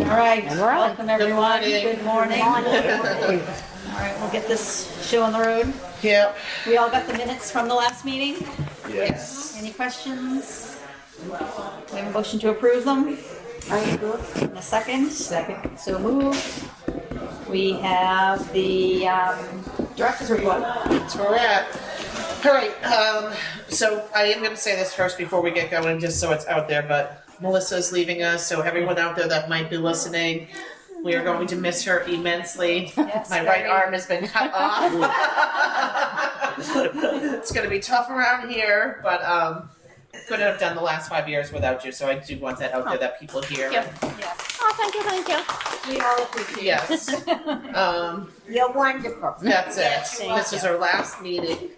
All right, And we're on. welcome everyone. Good morning. Good morning. All right, we'll get this show on the road. Yep. We all got the minutes from the last meeting? Yes. Any questions? We have a motion to approve them? In a second? Second. So moved. We have the director's report. That's where we're at. All right. So I am going to say this first before we get going, just so it's out there. But Melissa's leaving us, so everyone out there that might be listening, we are going to miss her immensely. Yes, My right arm has been cut off. It's going to be tough around here, but couldn't have done the last 5 years without you. So I do want that out there that people hear. Yes. Oh, thank you. We all appreciate it. Yes. You're wonderful. That's it. Thank This is our last meeting.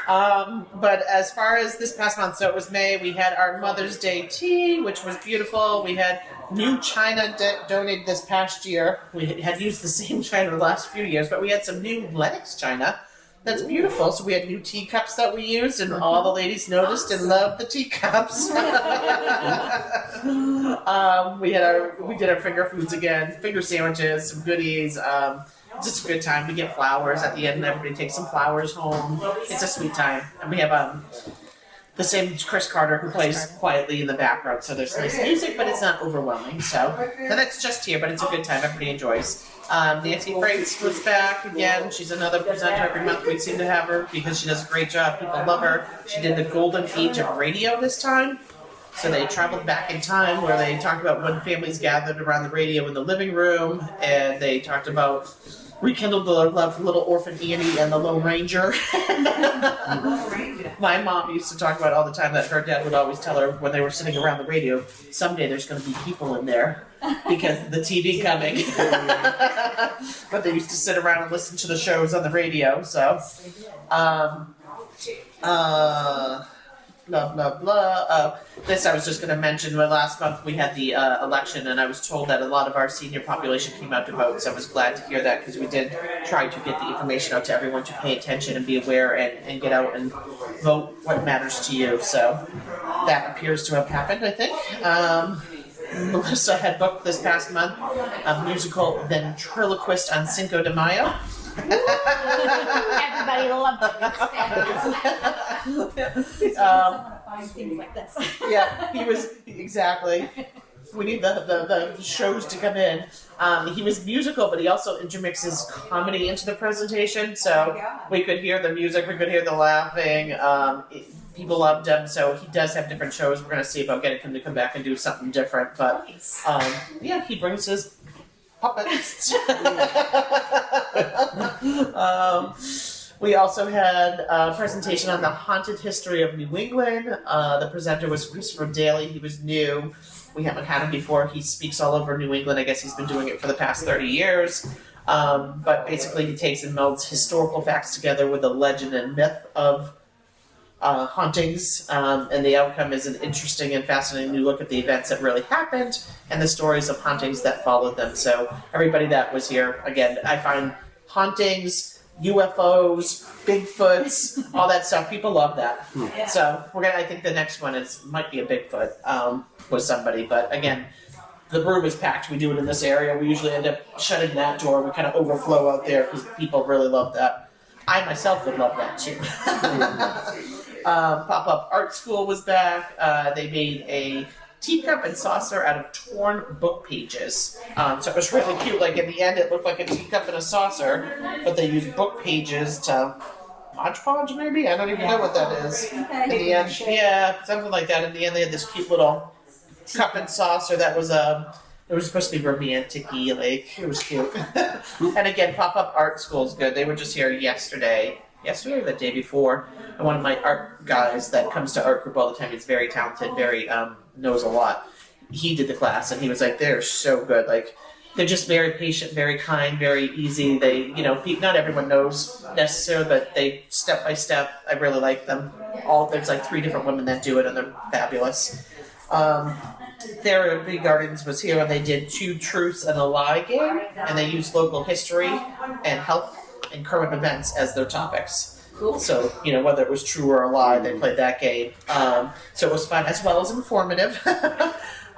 But as far as this past month, so it was May, we had our Mother's Day tea, which was beautiful. We had new china donated this past year. We had used the same china the last few years, but we had some new Lennox china. That's beautiful. So we had new teacups that we used, and all the ladies noticed and loved the teacups. We did our finger foods again, finger sandwiches, some goodies. Just a good time. We get flowers at the end, and everybody takes some flowers home. It's a sweet time, and we have the same Chris Carter who plays quietly in the background. So there's nice music, but it's not overwhelming. So that's just here, but it's a good time. Everybody enjoys. Nancy Frakes was back again. She's another presenter every month. We seem to have her because she does a great job. People love her. She did the golden age of radio this time. So they traveled back in time where they talked about when families gathered around the radio in the living room, and they talked about rekindled the love for little orphan Annie and the Lone Ranger. My mom used to talk about all the time that her dad would always tell her when they were sitting around the radio, someday there's going to be people in there because of the TV coming. But they used to sit around and listen to the shows on the radio. So, blah, blah, blah. This I was just going to mention. Last month we had the election, and I was told that a lot of our senior population came out to vote, so I was glad to hear that because we did try to get the information out to everyone to pay attention and be aware and get out and vote what matters to you. So that appears to have happened, I think. Melissa had booked this past month a musical ventriloquist on Cinco de Mayo. Everybody loved it. Find things like this. Yeah, he was exactly. We need the shows to come in. He was musical, but he also intermixes comedy into the presentation, so we could hear the music, we could hear the laughing. People loved him, so he does have different shows. We're going to see about getting him to come back and do something different, but yeah, he brings his puppets. We also had a presentation on the haunted history of New England. The presenter was Christopher Daly. He was new. We haven't had him before. He speaks all over New England. I guess he's been doing it for the past 30 years. But basically he takes and melds historical facts together with the legend and myth of hauntings. And the outcome is an interesting and fascinating new look at the events that really happened and the stories of hauntings that followed them. So everybody that was here, again, I find hauntings, UFOs, Bigfoots, all that stuff. People love that. Yeah. So I think the next one might be a Bigfoot with somebody. But again, the room is packed. We do it in this area. We usually end up shutting that door. We kind of overflow out there because people really love that. I myself would love that too. Pop-up art school was back. They made a teacup and saucer out of torn book pages. So it was really cute. Like in the end, it looked like a teacup and a saucer, but they used book pages to Mod Podge, maybe? I don't even know what that is. In the end, yeah, something like that. In the end, they had this cute little cup and saucer that was it was supposed to be romantic-y, like, it was cute. And again, pop-up art school is good. They were just here yesterday or the day before, and one of my art guys that comes to art group all the time, he's very talented, very, knows a lot. He did the class, and he was like, they're so good, like, they're just very patient, very kind, very easy. They, not everyone knows necessarily, but they, step by step, I really like them. There's like 3 different women that do it, and they're fabulous. Therapy Gardens was here, and they did 2 truths and a lie game, and they used local history and health and current events as their topics. Cool. So, whether it was true or a lie, they played that game. So it was fun as well as informative.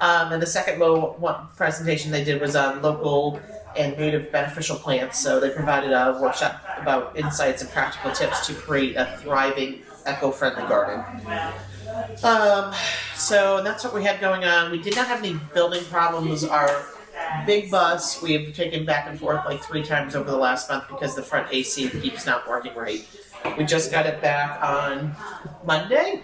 And the second little one presentation they did was on local and native beneficial plants. So they provided a workshop about insights and practical tips to create a thriving, eco-friendly garden. So that's what we had going on. We did not have any building problems. Our big bus we have taken back and forth like 3 times over the last month because the front AC keeps not working right. We just got it back on Monday.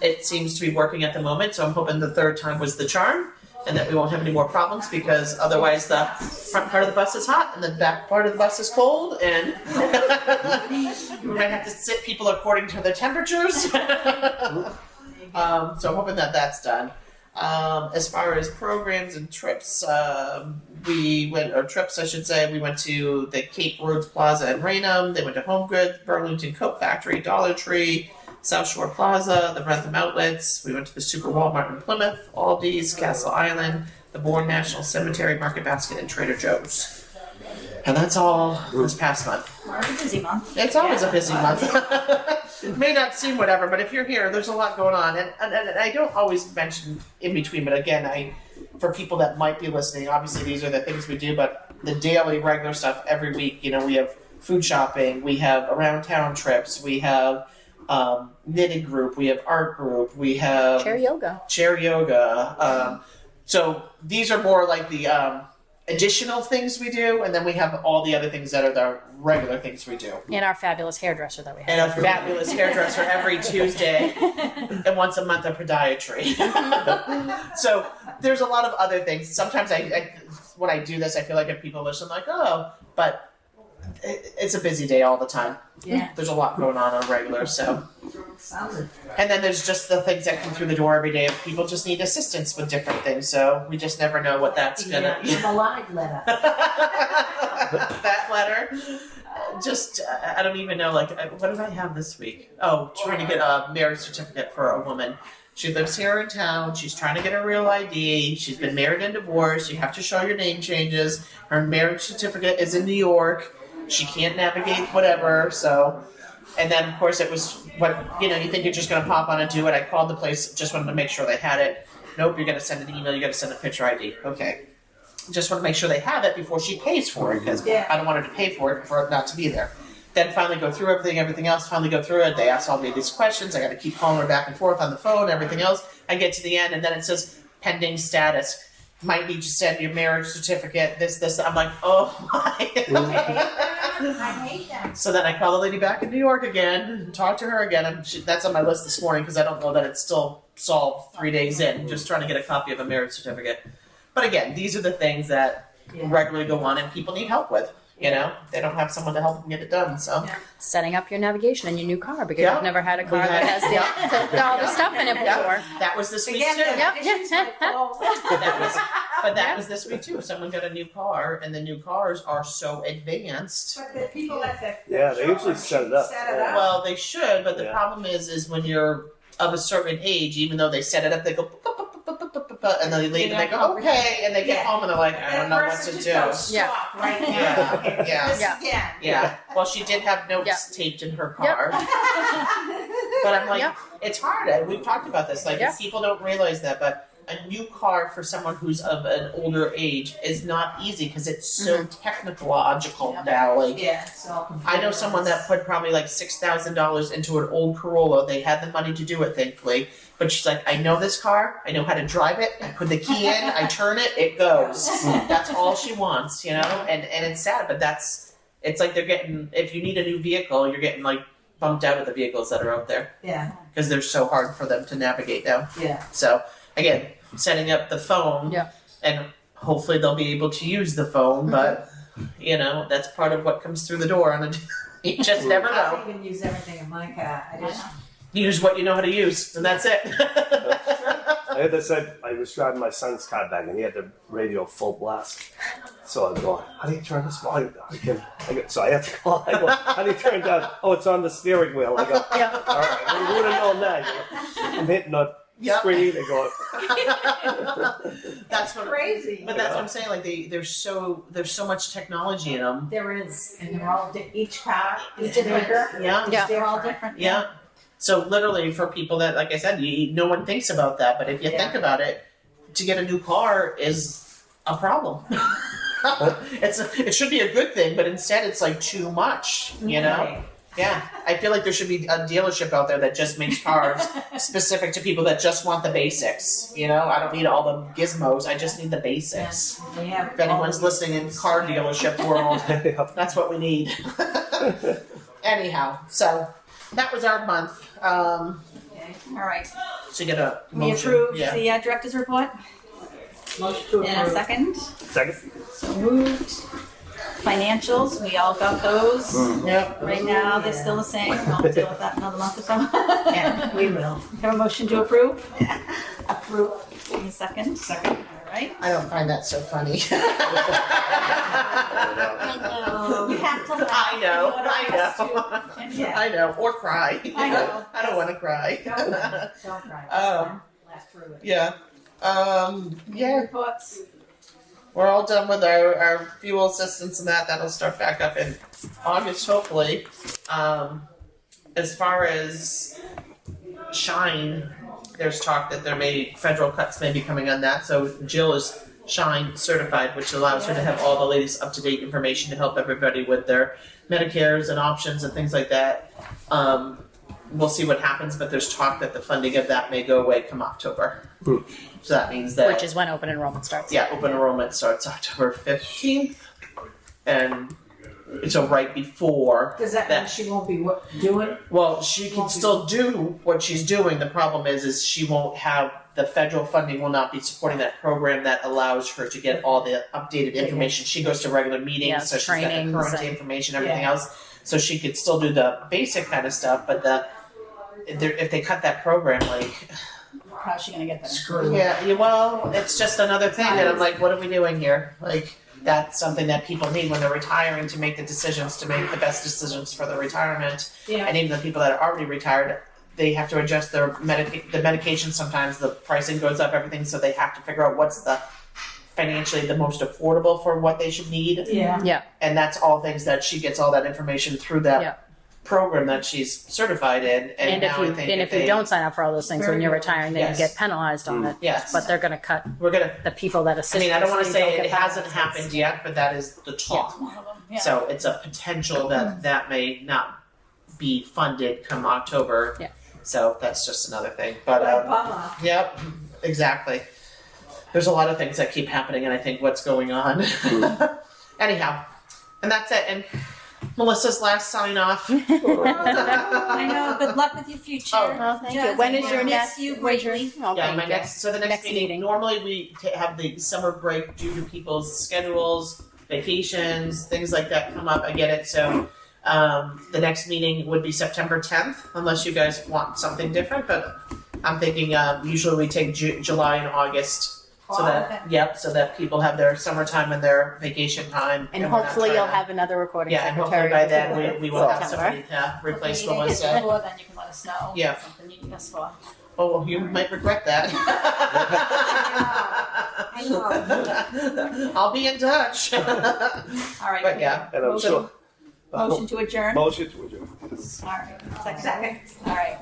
It seems to be working at the moment, so I'm hoping the 3rd time was the charm and that we won't have any more problems, because otherwise the front part of the bus is hot and the back part of the bus is cold, and we might have to sit people according to their temperatures. So I'm hoping that that's done. As far as programs and trips, we went to the Cape Roads Plaza in Raynham. They went to Home Goods, Burlington Coat Factory, Dollar Tree, South Shore Plaza, the Rentham Outlets. We went to the Super Walmart in Plymouth, Aldi's, Castle Island, the Bourne National Cemetery, Market Basket, and Trader Joe's. And that's all this past month. It's a busy month. It's always a busy month. It may not seem whatever, but if you're here, there's a lot going on. And I don't always mention in between, but again, for people that might be listening, obviously these are the things we do, but the daily regular stuff every week, we have food shopping, we have around town trips, we have knitting group, we have art group, we have Chair yoga. So these are more like the additional things we do, and then we have all the other things that are the regular things we do. And our fabulous hairdresser that we have. And a fabulous hairdresser every Tuesday, and once a month a podiatry. So there's a lot of other things. Sometimes I when I do this, I feel like if people listen, like, oh, but it's a busy day all the time. Yeah. There's a lot going on regular, so. And then there's just the things that come through the door every day. People just need assistance with different things, so we just never know what that's gonna be. A live letter. That letter. Just, I don't even know, like, what did I have this week? Oh, trying to get a marriage certificate for a woman. She lives here in town. She's trying to get a real ID. She's been married and divorced. You have to show your name changes. Her marriage certificate is in New York. She can't navigate whatever, so. And then, of course, it was what, you think you're just going to pop on and do it. I called the place, just wanted to make sure they had it. Nope, you're going to send an email. You got to send a picture ID. Okay. Just want to make sure they have it before she pays for it, because I don't want her to pay for it for it not to be there. Then finally go through everything else, finally go through it. They ask all me these questions. I got to keep calling her back and forth on the phone, everything else. I get to the end, and then it says pending status. Might need to send your marriage certificate, this. I'm like, oh my. I hate that. So then I call the lady back in New York again, talk to her again. And that's on my list this morning because I don't know that it's still solved 3 days in. Just trying to get a copy of a marriage certificate. But again, these are the things that regularly go on and people need help with. They don't have someone to help them get it done. So Setting up your navigation in your new car because Yeah. you've never had a car We that had- has all the stuff in it before. that was this week Again, too. Yep. That was this week too. Someone got a new car, and the new cars are so advanced. But the people at the Yeah, they usually set it up. Yeah. Well, they should, but the Yeah. problem is when you're of a certain age, even though they set it up, they go, and then they leave and they go, okay, and they get home and they're like, I don't know what to do. Yeah. Stop right now. Yeah, yeah. This Yeah. again. Yeah. Well, she did have notes Yeah. taped in her car. But I'm like, Yep. it's hard. We've talked about this. Like, Yep. people don't realize that, but a new car for someone who's of an older age is not easy because it's so technological now. Like, Yeah, so. I know someone that put probably like $6,000 into an old Corolla. They had the money to do it, thankfully. But she's like, I know this car. I know how to drive it. I put the key in. I turn it. It goes. That's all she wants, And it's sad, but it's like they're getting. If you need a new vehicle, you're getting like bumped out of the vehicles that are out there Yeah, because they're so hard for them to navigate now. yeah. So again, setting up the phone, Yeah. and hopefully they'll be able to use the phone. But that's part of what comes through the door. And you just never I know. don't even use everything in my car. I just. Use what you know how to use, and that's it. I had this. I was driving my son's car back, and he had the radio full blast. So I'm going, how do you turn this? Well, so I have to call. I go, how do you turn it down? Oh, it's on the steering wheel. I go, Yeah. all right, well, you would have known that. I'm hitting the Yep. screen. They go, That's what. Crazy. But that's what I'm saying. Like there's so much technology in them. There is, and they're all, each car is Different. bigger. Yeah. Yeah. They're all different. Yeah. So literally, for people that, like I said, no one thinks about that. But if you Yeah. think about it, to get a new car is a problem. It should be a good thing, but instead it's like too much, you know? Yeah, I feel like there should be a dealership out there that just makes cars specific to people that just want the basics. You know, I don't need all the gizmos. I just need the basics. Yeah. If anyone's listening in car dealership world, that's what we need. Anyhow, so that was our month. All right. To get a We motion. approve Yeah. the director's report Motion to in a approve. second. Second. So moved. Financials, we all got those. Yep. Right now, they're still the same. I'll deal with that in another month or so. Yeah, we will. Have a motion to approve? Approve. In a second. Second. All right. I don't find that so funny. I know. You have to laugh. I know. I know. I know. Or cry. I know. I don't want to cry. Don't cry. Laugh through it. Yeah. Yeah. Reports. We're all done with our fuel assistance and that'll start back up in August, hopefully. As far as Shine, there's talk that there may federal cuts may be coming on that. So Jill is Shine certified, which allows her to have all the latest up-to-date information to help everybody with their Medicares and options and things like that. We'll see what happens, but there's talk that the funding of that may go away come October. So that means that Which is when open enrollment starts. yeah, open enrollment starts October 15th, and so right before Does that mean she won't be doing? well, she can still do what she's doing. The problem is she won't have the federal funding will not be supporting that program that allows her to get all the updated information. She goes to regular meetings, Yeah, so she's got the trainings current and- information, everything else. So she could still do the basic kind of stuff, but if they cut that program, like How's she gonna get there? yeah, well, it's just another thing, and I'm like, what are we doing here? Like, that's something that people need when they're retiring to make the decisions, to make the best decisions for their retirement. Yeah. And even the people that are already retired, they have to adjust their the medication. Sometimes the pricing goes up, everything, so they have to figure out what's the financially the most affordable for what they should need. Yeah. Yeah. And that's all things that she gets all that information through that Yeah. program that she's certified in. And And if now you I think if you don't sign up for all those things when you're retiring, then Yes. you get penalized on it. Yes. But they're going to cut we're gonna. the people that assist. I mean, I don't want to so you say get it hasn't penalized. happened yet, but that is the talk. One of them. Yeah. So it's a potential that may not be funded come October. Yeah. So that's just another thing. But Bummer. yep, exactly. There's a lot of things that keep happening, and I think what's going on. Anyhow, and that's it. And Melissa's last sign off. I know. Good luck with your future. Oh, thank you. Just When is your miss next? you when's your- greatly. oh, Yeah, thank my you. next Next meeting. meeting. Normally we have the summer break due to people's schedules, vacations, things like that come up. I get it. So the next meeting would be September 10th, unless you guys want something different. But I'm thinking usually we take July and August. So so that people have their summertime and their vacation time. And we're not hopefully trying you'll to- have another recording Yeah, and secretary. hopefully by then before we will have September. somebody to replace If you need Melissa. it before, then you can let us know. Yeah. Something you need us for. Oh, you might regret that. I know. I'll be in touch. All right. But yeah. And I'm sure. Motion to adjourn. Motion to adjourn. All right. Second. Second. All right.